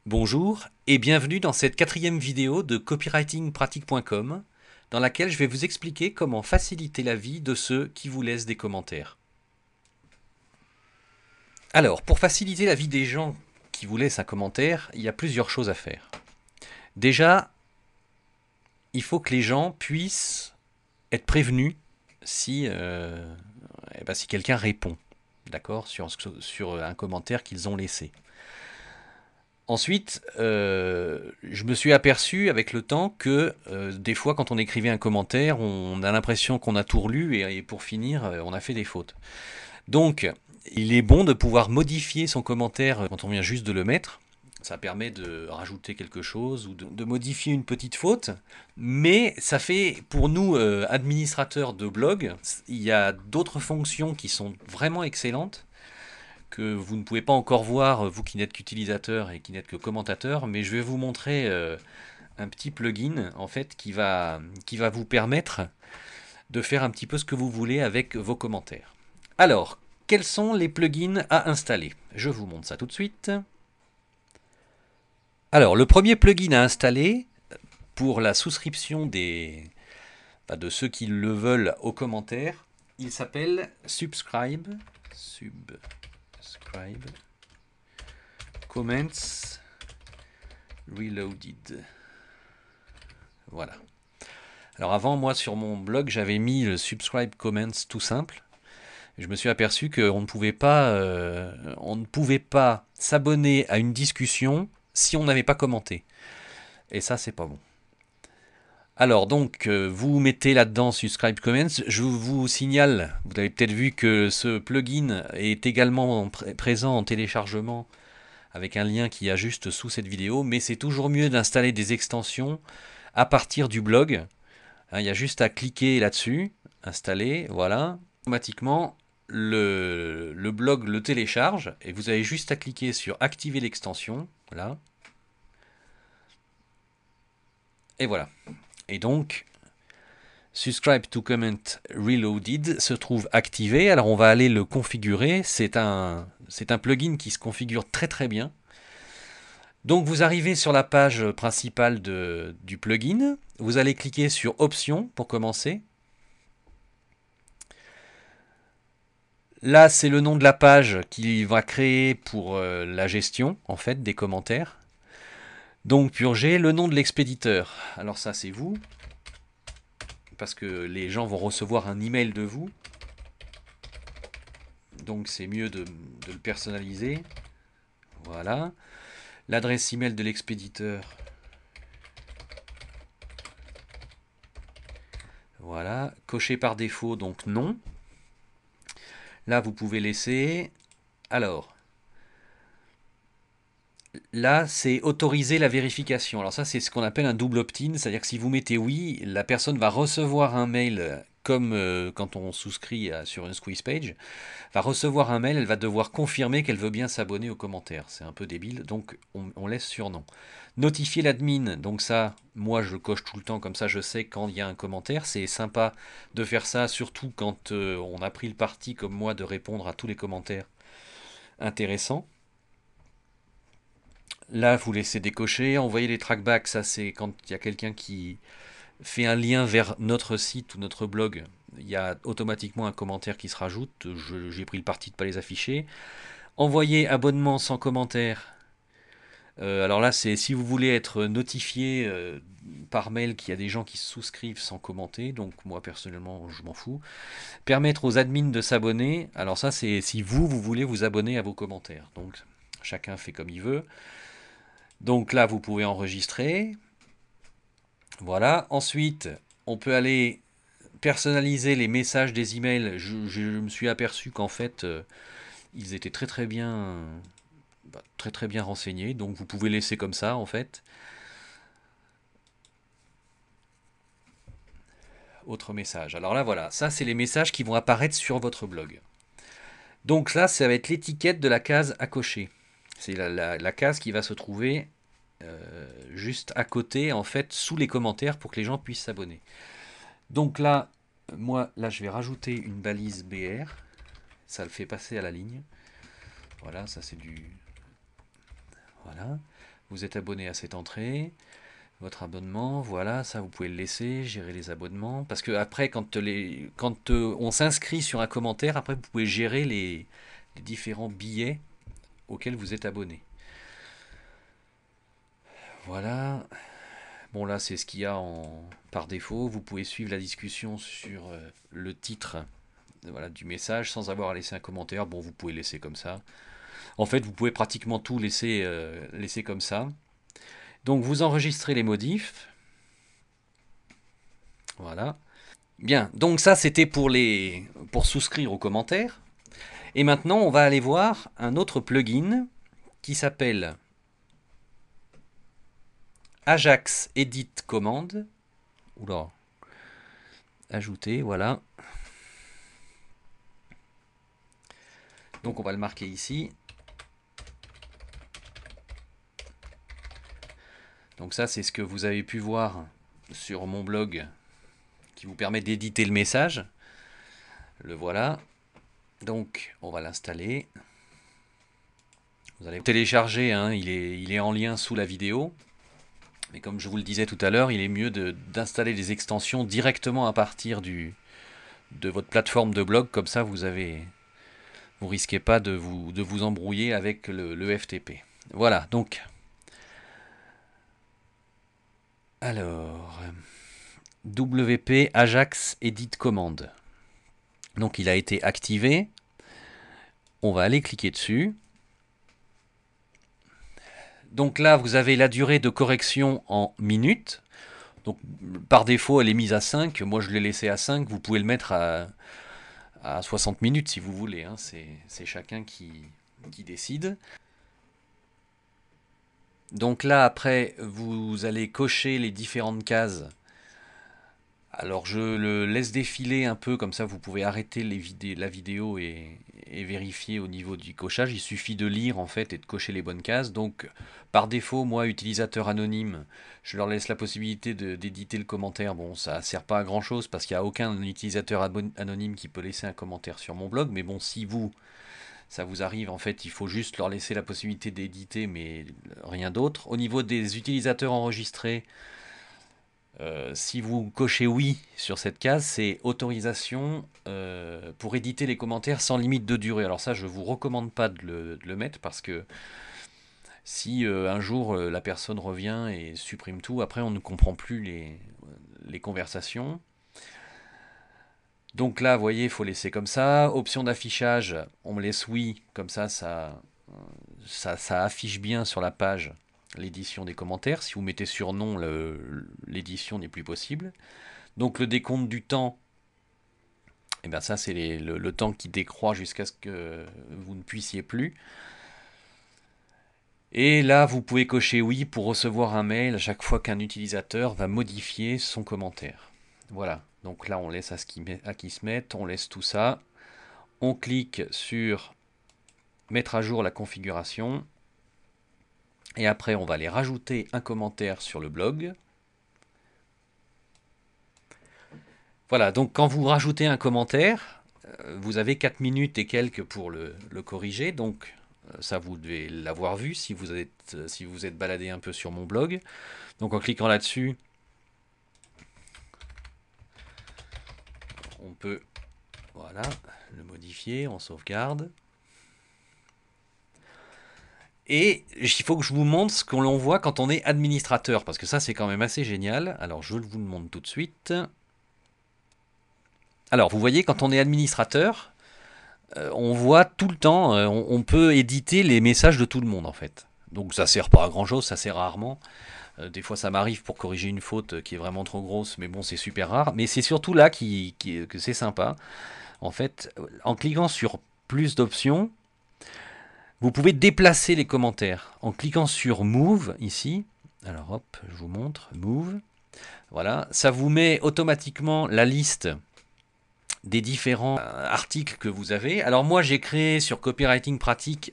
Bonjour et bienvenue dans cette quatrième vidéo de copywritingpratique.com dans laquelle je vais vous expliquer comment faciliter la vie de ceux qui vous laissent des commentaires. Alors, pour faciliter la vie des gens qui vous laissent un commentaire, il y a plusieurs choses à faire. Déjà, il faut que les gens puissent être prévenus si quelqu'un répond, d'accord, sur un commentaire qu'ils ont laissé. Ensuite, je me suis aperçu avec le temps que des fois, quand on écrivait un commentaire, on a l'impression qu'on a tout relu et pour finir, on a fait des fautes. Donc, il est bon de pouvoir modifier son commentaire quand on vient juste de le mettre. Ça permet de rajouter quelque chose ou de modifier une petite faute. Mais ça fait, pour nous, administrateurs de blog, il y a d'autres fonctions qui sont vraiment excellentes que vous ne pouvez pas encore voir, vous qui n'êtes qu'utilisateur et qui n'êtes que commentateur, mais je vais vous montrer un petit plugin en fait qui va vous permettre de faire un petit peu ce que vous voulez avec vos commentaires. Alors, quels sont les plugins à installer? Je vous montre ça tout de suite. Alors, le premier plugin à installer pour la souscription de ceux qui le veulent aux commentaires, il s'appelle Subscribe. Subscribe. Comments Reloaded. Voilà. Alors avant, moi, sur mon blog, j'avais mis le subscribe comments tout simple. Je me suis aperçu qu'on ne pouvait pas s'abonner à une discussion si on n'avait pas commenté. Et ça, c'est pas bon. Alors donc, vous mettez là-dedans subscribe comments. Je vous signale, vous avez peut-être vu que ce plugin est également présent en téléchargement avec un lien qui est juste sous cette vidéo, mais c'est toujours mieux d'installer des extensions à partir du blog. Il y a juste à cliquer là-dessus, installer, voilà. Automatiquement, le blog le télécharge et vous avez juste à cliquer sur activer l'extension, voilà. Et voilà. Et donc, Subscribe to Comment Reloaded se trouve activé. Alors on va aller le configurer. C'est un plugin qui se configure très très bien. Donc vous arrivez sur la page principale du plugin. Vous allez cliquer sur Options pour commencer. Là, c'est le nom de la page qu'il va créer pour la gestion en fait des commentaires. Donc purger le nom de l'expéditeur. Alors ça, c'est vous, parce que les gens vont recevoir un email de vous. Donc c'est mieux de le personnaliser. Voilà. L'adresse email de l'expéditeur. Voilà. Cocher par défaut, donc non. Là, vous pouvez laisser. Alors, là, c'est autoriser la vérification. Alors ça, c'est ce qu'on appelle un double opt-in, c'est-à-dire que si vous mettez oui, la personne va recevoir un mail comme quand on souscrit sur une squeeze page, va recevoir un mail, elle va devoir confirmer qu'elle veut bien s'abonner aux commentaires. C'est un peu débile, donc on laisse sur non. Notifier l'admin, donc ça, moi je coche tout le temps, comme ça je sais quand il y a un commentaire. C'est sympa de faire ça, surtout quand on a pris le parti, comme moi, de répondre à tous les commentaires intéressants. Là, vous laissez décocher. Envoyer les trackbacks, ça c'est quand il y a quelqu'un qui fait un lien vers notre site ou notre blog. Il y a automatiquement un commentaire qui se rajoute. J'ai pris le parti de ne pas les afficher. Envoyer abonnement sans commentaire. Alors là, c'est si vous voulez être notifié par mail qu'il y a des gens qui se souscrivent sans commenter. Donc moi personnellement, je m'en fous. Permettre aux admins de s'abonner. Alors ça, c'est si vous voulez vous abonner à vos commentaires. Donc chacun fait comme il veut. Donc là, vous pouvez enregistrer. Voilà. Ensuite, on peut aller personnaliser les messages des emails. Je me suis aperçu qu'en fait, ils étaient très très bien renseignés. Donc vous pouvez laisser comme ça en fait. Autre message. Alors là, voilà. Ça, c'est les messages qui vont apparaître sur votre blog. Donc là, ça va être l'étiquette de la case à cocher. C'est la case qui va se trouver juste à côté, en fait, sous les commentaires pour que les gens puissent s'abonner. Donc là, moi, là, je vais rajouter une balise BR. Ça le fait passer à la ligne. Voilà, ça c'est du... Voilà. Vous êtes abonné à cette entrée, votre abonnement, voilà, ça vous pouvez le laisser, gérer les abonnements. Parce que après, quand on s'inscrit sur un commentaire, après vous pouvez gérer les différents billets auxquels vous êtes abonné. Voilà. Bon là c'est ce qu'il y a par défaut. Vous pouvez suivre la discussion sur le titre voilà, du message sans avoir à laisser un commentaire. Bon vous pouvez laisser comme ça. En fait vous pouvez pratiquement tout laisser comme ça. Donc vous enregistrez les modifs. Voilà. Bien, donc ça c'était pour souscrire aux commentaires. Et maintenant on va aller voir un autre plugin qui s'appelle Ajax Edit Command. Oula. Ajouter, voilà. Donc on va le marquer ici. Donc ça c'est ce que vous avez pu voir sur mon blog qui vous permet d'éditer le message. Le voilà. Donc on va l'installer. Vous allez le télécharger, hein, il est en lien sous la vidéo. Mais comme je vous le disais tout à l'heure, il est mieux d'installer des extensions directement à partir de votre plateforme de blog. Comme ça vous risquez pas de vous embrouiller avec le FTP. Voilà, donc. Alors, WP Ajax Edit Command. Donc il a été activé. On va aller cliquer dessus. Donc là, vous avez la durée de correction en minutes. Donc par défaut, elle est mise à 5. Moi, je l'ai laissé à 5. Vous pouvez le mettre à 60 minutes si vous voulez. Hein. C'est chacun qui décide. Donc là, après, vous allez cocher les différentes cases. Alors je le laisse défiler un peu, comme ça vous pouvez arrêter la vidéo et vérifier au niveau du cochage. Il suffit de lire en fait et de cocher les bonnes cases. Donc par défaut, moi, utilisateur anonyme, je leur laisse la possibilité d'éditer le commentaire. Bon, ça sert pas à grand chose parce qu'il n'y a aucun utilisateur anonyme qui peut laisser un commentaire sur mon blog. Mais bon, si ça vous arrive, en fait, il faut juste leur laisser la possibilité d'éditer, mais rien d'autre. Au niveau des utilisateurs enregistrés, si vous cochez oui sur cette case, c'est autorisation pour éditer les commentaires sans limite de durée. Alors ça, je vous recommande pas de le mettre parce que si un jour la personne revient et supprime tout, après on ne comprend plus les conversations. Donc là, vous voyez, il faut laisser comme ça. Option d'affichage, on me laisse oui, comme ça affiche bien sur la page l'édition des commentaires. Si vous mettez sur non, l'édition n'est plus possible. Donc le décompte du temps, et bien ça c'est le temps qui décroît jusqu'à ce que vous ne puissiez plus. Et là vous pouvez cocher oui pour recevoir un mail à chaque fois qu'un utilisateur va modifier son commentaire. Voilà, donc là on laisse à qui se mette, on laisse tout ça. On clique sur mettre à jour la configuration. Et après, on va aller rajouter un commentaire sur le blog. Voilà, donc quand vous rajoutez un commentaire, vous avez 4 minutes et quelques pour le corriger. Donc ça, vous devez l'avoir vu si vous êtes baladé un peu sur mon blog. Donc en cliquant là-dessus, on peut voilà, le modifier, on sauvegarde. Et il faut que je vous montre ce que l'on voit quand on est administrateur, parce que ça c'est quand même assez génial. Alors je vous le montre tout de suite. Alors vous voyez, quand on est administrateur, on voit tout le temps, on peut éditer les messages de tout le monde en fait. Donc ça sert pas à grand chose, ça sert rarement. Des fois ça m'arrive pour corriger une faute qui est vraiment trop grosse, mais bon c'est super rare. Mais c'est surtout là que c'est sympa. En fait, en cliquant sur plus d'options, vous pouvez déplacer les commentaires. En cliquant sur Move ici, alors hop, je vous montre, Move. Voilà, ça vous met automatiquement la liste des différents articles que vous avez. Alors moi j'ai créé sur Copywriting Pratique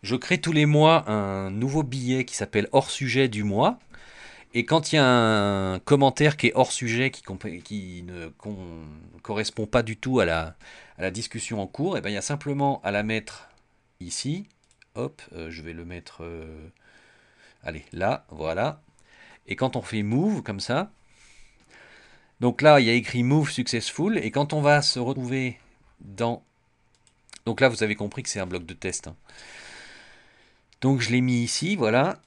je crée tous les mois un nouveau billet qui s'appelle hors sujet du mois. Et quand il y a un commentaire qui est hors sujet, qui ne correspond pas du tout à la discussion en cours, et bien il y a simplement à la mettre ici. Hop, je vais le mettre Allez, là, voilà. Et quand on fait move comme ça, donc là, il y a écrit move successful. Et quand on va se retrouver dans... Donc là, vous avez compris que c'est un bloc de test, hein. Donc je l'ai mis ici, voilà.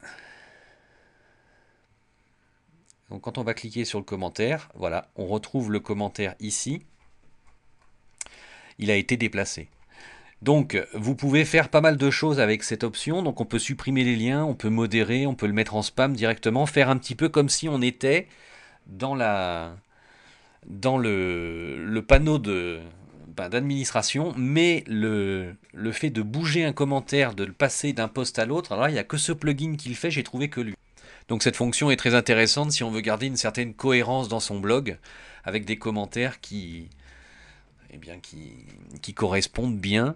Donc quand on va cliquer sur le commentaire, voilà, on retrouve le commentaire ici. Il a été déplacé. Donc vous pouvez faire pas mal de choses avec cette option. Donc on peut supprimer les liens, on peut modérer, on peut le mettre en spam directement, faire un petit peu comme si on était dans le panneau d'administration, mais le fait de bouger un commentaire, de le passer d'un post à l'autre, alors là, il n'y a que ce plugin qui le fait, j'ai trouvé que lui. Donc cette fonction est très intéressante si on veut garder une certaine cohérence dans son blog, avec des commentaires qui correspondent bien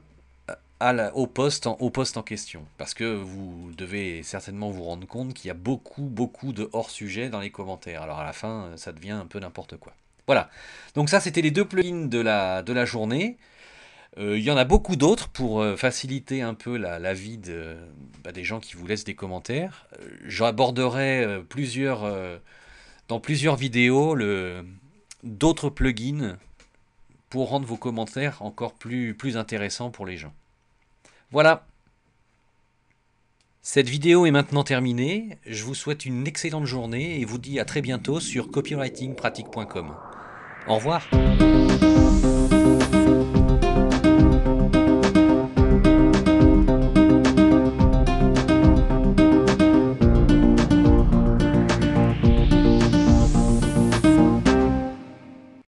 au post en question. Parce que vous devez certainement vous rendre compte qu'il y a beaucoup de hors-sujet dans les commentaires. Alors à la fin, ça devient un peu n'importe quoi. Voilà. Donc ça, c'était les deux plugins de la journée. Il y en a beaucoup d'autres pour faciliter un peu la vie des gens qui vous laissent des commentaires. J'aborderai dans plusieurs vidéos d'autres plugins pour rendre vos commentaires encore plus intéressants pour les gens. Voilà. Cette vidéo est maintenant terminée. Je vous souhaite une excellente journée et vous dis à très bientôt sur copywritingpratique.com. Au revoir.